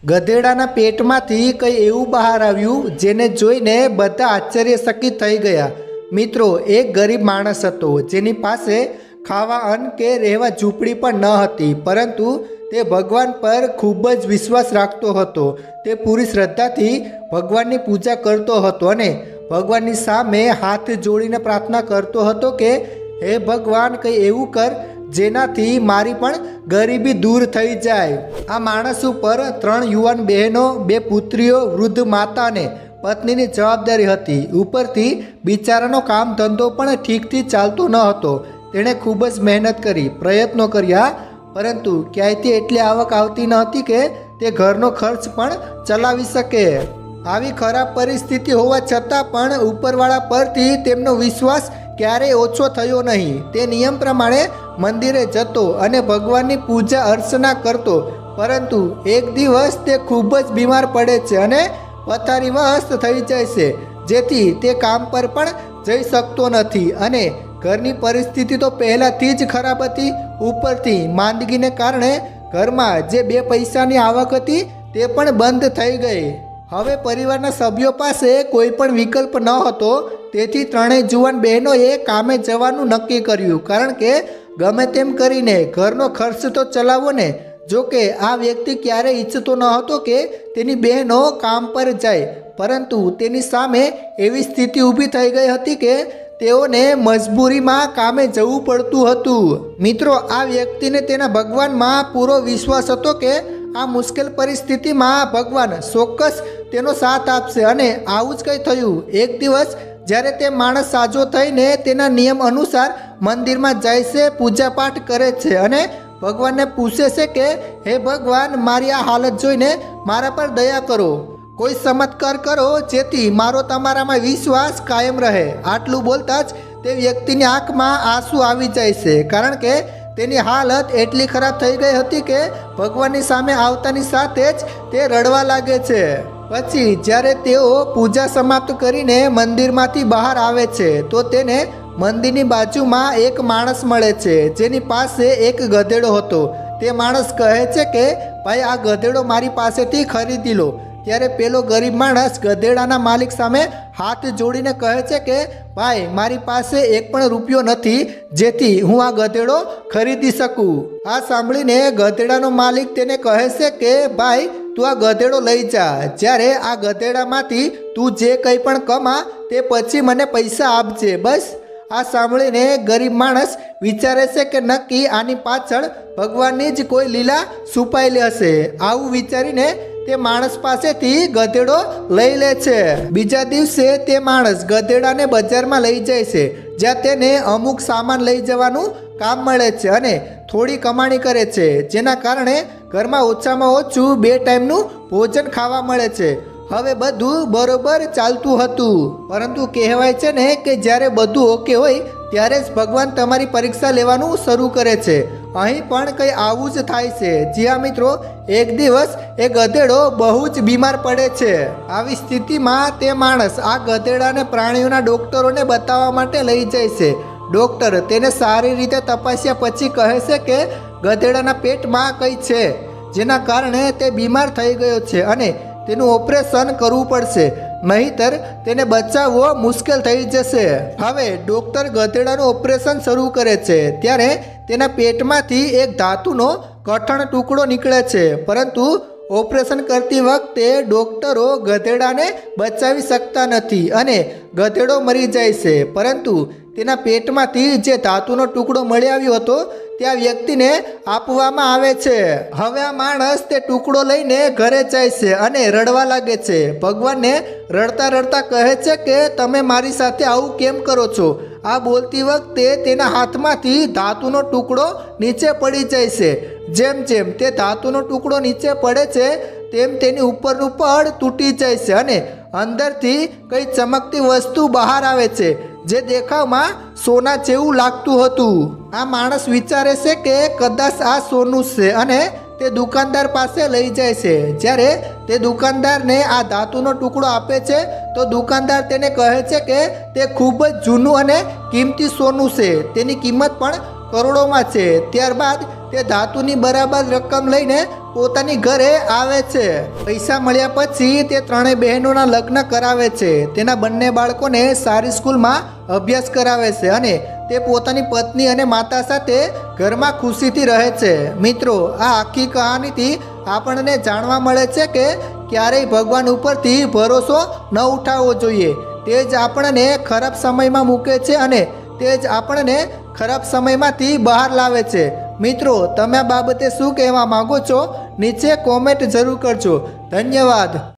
ગધેડાના પેટમાંથી કંઈ એવું બહાર આવ્યું જેને જોઈને બધા આશ્ચર્યચકિત થઈ ગયા। મિત્રો, એક ગરીબ માણસ હતો જેની પાસે ખાવા અન્ન કે રહેવા ઝૂંપડી પણ ન હતી, પરંતુ તે ભગવાન પર ખૂબ જ વિશ્વાસ રાખતો હતો। તે પૂરી શ્રદ્ધાથી ભગવાનની પૂજા કરતો હતો અને ભગવાનની સામે હાથ જોડીને પ્રાર્થના કરતો હતો કે હે ભગવાન, કંઈ એવું કર જેનાથી મારી પણ ગરીબી દૂર થઈ જાય। આ માણસ ઉપર 3 યુવાન બહેનો, 2 પુત્રીઓ, વૃદ્ધ માતા અને પત્નીની જવાબદારી હતી। ઉપરથી બિચારાનો કામ ધંધો પણ ઠીકથી ચાલતો ન હતો। તેણે ખૂબ જ મહેનત કરી, પ્રયત્નો કર્યા, પરંતુ ક્યાંયથી એટલી આવક આવતી ન હતી કે તે ઘરનો ખર્ચ પણ ચલાવી શકે। આવી ખરાબ પરિસ્થિતિ હોવા છતાં પણ ઉપરવાળા પરથી તેમનો વિશ્વાસ ક્યારેય ઓછો થયો નહીં। તે નિયમ પ્રમાણે મંદિરે જતો અને ભગવાનની પૂજા અર્ચના કરતો, પરંતુ એક દિવસ તે ખૂબ જ બીમાર પડે છે અને પથારીવશ થઈ જાય છે, જેથી તે કામ પર પણ જઈ શકતો નથી અને ઘરની પરિસ્થિતિ તો પહેલાંથી જ ખરાબ હતી। ઉપરથી માંદગીને કારણે ઘરમાં જે 2 પૈસાની આવક હતી તે પણ બંધ થઈ ગઈ। હવે પરિવારના સભ્યો પાસે કોઈ પણ વિકલ્પ ન હતો, તેથી 3 જુવાન બહેનોએ કામે જવાનું નક્કી કર્યું, કારણ કે ગમે તેમ કરીને ઘરનો ખર્ચ તો ચલાવો ને। જો કે આ વ્યક્તિ ક્યારેય ઈચ્છતો ન હતો કે તેની બહેનો કામ પર જાય, પરંતુ તેની સામે એવી સ્થિતિ ઊભી થઈ ગઈ હતી કે તેઓને મજબૂરીમાં કામે જવું પડતું હતું। મિત્રો, આ વ્યક્તિને તેના ભગવાનમાં પૂરો વિશ્વાસ હતો કે આ મુશ્કેલ પરિસ્થિતિમાં ભગવાન ચોક્કસ તેનો સાથ આપશે અને આવું જ કંઈ થયું। એક દિવસ જ્યારે તે માણસ સાજો થઈને તેના નિયમ અનુસાર મંદિરમાં જાય છે, પૂજાપાઠ કરે છે અને ભગવાનને પૂછે છે કે હે ભગવાન, મારી આ હાલત જોઈને મારા પર દયા કરો, કોઈ ચમત્કાર કરો જેથી મારો તમારામાં વિશ્વાસ કાયમ રહે। આટલું બોલતા જ તે વ્યક્તિની આંખમાં આંસુ આવી જાય છે, કારણ કે તેની હાલત એટલી ખરાબ થઈ ગઈ હતી કે ભગવાનની સામે આવતાની સાથે જ તે રડવા લાગે છે। પછી જ્યારે તેઓ પૂજા સમાપ્ત કરીને મંદિરમાંથી બહાર આવે છે તો તેને મંદિરની બાજુમાં એક માણસ મળે છે જેની પાસે એક ગધેડો હતો। તે માણસ કહે છે કે ભાઈ, આ ગધેડો મારી પાસેથી ખરીદી લો। ત્યારે પેલો ગરીબ માણસ ગધેડાના માલિક સામે હાથ જોડીને કહે છે કે ભાઈ, મારી પાસે એક પણ રૂપિયો નથી જેથી હું આ ગધેડો ખરીદી શકું। આ સાંભળીને ગધેડાનો માલિક તેને કહે છે કે ભાઈ, તું આ ગધેડો લઈ જા। જ્યારે આ ગધેડામાંથી તું જે કંઈ પણ કમા તે પછી મને પૈસા આપજે, બસ। આ સાંભળીને ગરીબ માણસ વિચારે છે કે નક્કી આની પાછળ ભગવાનની જ કોઈ લીલા છુપાયેલી હશે। આવું વિચારીને તે માણસ પાસેથી ગધેડો લઈ લે છે। બીજા દિવસે તે માણસ ગધેડાને બજારમાં લઈ જાય છે, જ્યાં તેને અમુક સામાન લઈ જવાનું કામ મળે છે અને થોડી કમાણી કરે છે, જેના કારણે ઘરમાં ઓછામાં ઓછું 2 ટાઈમનું ભોજન ખાવા મળે છે। હવે બધું બરોબર ચાલતું હતું, પરંતુ કહેવાય છે ને કે જ્યારે બધું ઓકે હોય ત્યારે જ ભગવાન તમારી પરીક્ષા લેવાનું શરૂ કરે છે। અહીં પણ કંઈ આવું જ થાય છે। જી હા મિત્રો, એક દિવસ એ ગધેડો બહુ જ બીમાર પડે છે। આવી સ્થિતિમાં તે માણસ આ ગધેડાને પ્રાણીઓના ડૉક્ટરોને બતાવવા માટે લઈ જાય છે। ડૉક્ટર તેને સારી રીતે તપાસ્યા પછી કહે છે કે ગધેડાના પેટમાં કંઈ છે જેના કારણે તે બીમાર થઈ ગયો છે અને તેનું ઓપરેશન કરવું પડશે, નહીંતર તેને બચાવવો મુશ્કેલ થઈ જશે। હવે ડૉક્ટર ગધેડાનું ઓપરેશન શરૂ કરે છે ત્યારે તેના પેટમાંથી એક ધાતુનો કઠણ ટુકડો નીકળે છે, પરંતુ ઓપરેશન કરતી વખતે ડૉક્ટરો ગધેડાને બચાવી શકતા નથી અને ગધેડો મરી જાય છે। પરંતુ તેના પેટમાંથી જે ધાતુનો ટુકડો મળી આવ્યો હતો ત્યાં વ્યક્તિને આપવામાં આવે છે। હવે આ માણસ તે ટુકડો લઈને ઘરે જાય છે અને રડવા લાગે છે। ભગવાનને રડતા રડતા કહે છે કે તમે મારી સાથે આવું કેમ કરો છો? આ બોલતી વખતે તેના હાથમાંથી ધાતુનો ટુકડો નીચે પડી જાય છે। જેમ જેમ તે ધાતુનો ટુકડો નીચે પડે છે તેમ તેની ઉપરનું પડ તૂટી જાય છે અને અંદરથી કંઈ ચમકતી વસ્તુ બહાર આવે છે જે દેખાવમાં સોના જેવું લાગતું હતું। આ માણસ વિચારે છે કે કદાચ આ સોનું છે અને તે દુકાનદાર પાસે લઈ જાય છે। જ્યારે તે દુકાનદારને આ ધાતુનો ટુકડો આપે છે તો દુકાનદાર તેને કહે છે કે તે ખૂબ જ જૂનું અને કિંમતી સોનું છે, તેની કિંમત પણ કરોડોમાં છે। ત્યારબાદ તે ધાતુની બરાબર રકમ લઈને પોતાની ઘરે આવે છે. પૈસા મળ્યા પછી તે ત્રણેય બહેનોના લગ્ન કરાવે છે. તેના બંને બાળકોને સારી સ્કૂલમાં અભ્યાસ કરાવે છે અને તે પોતાની પત્ની અને માતા સાથે ઘરમાં ખુશીથી રહે છે. મિત્રો, આ આખી કહાનીથી આપણને જાણવા મળે છે કે ક્યારેય ભગવાન ઉપરથી ભરોસો ન ઉઠાવવો જોઈએ. તે જ આપણને ખરાબ સમયમાં મૂકે છે અને તે જ આપણને ખરાબ સમયમાંથી બહાર લાવે છે. મિત્રો, તમે આ બાબતે શું કહેવા માંગો છો? નીચે કોમેન્ટ જરૂર કરજો. ધન્યવાદ.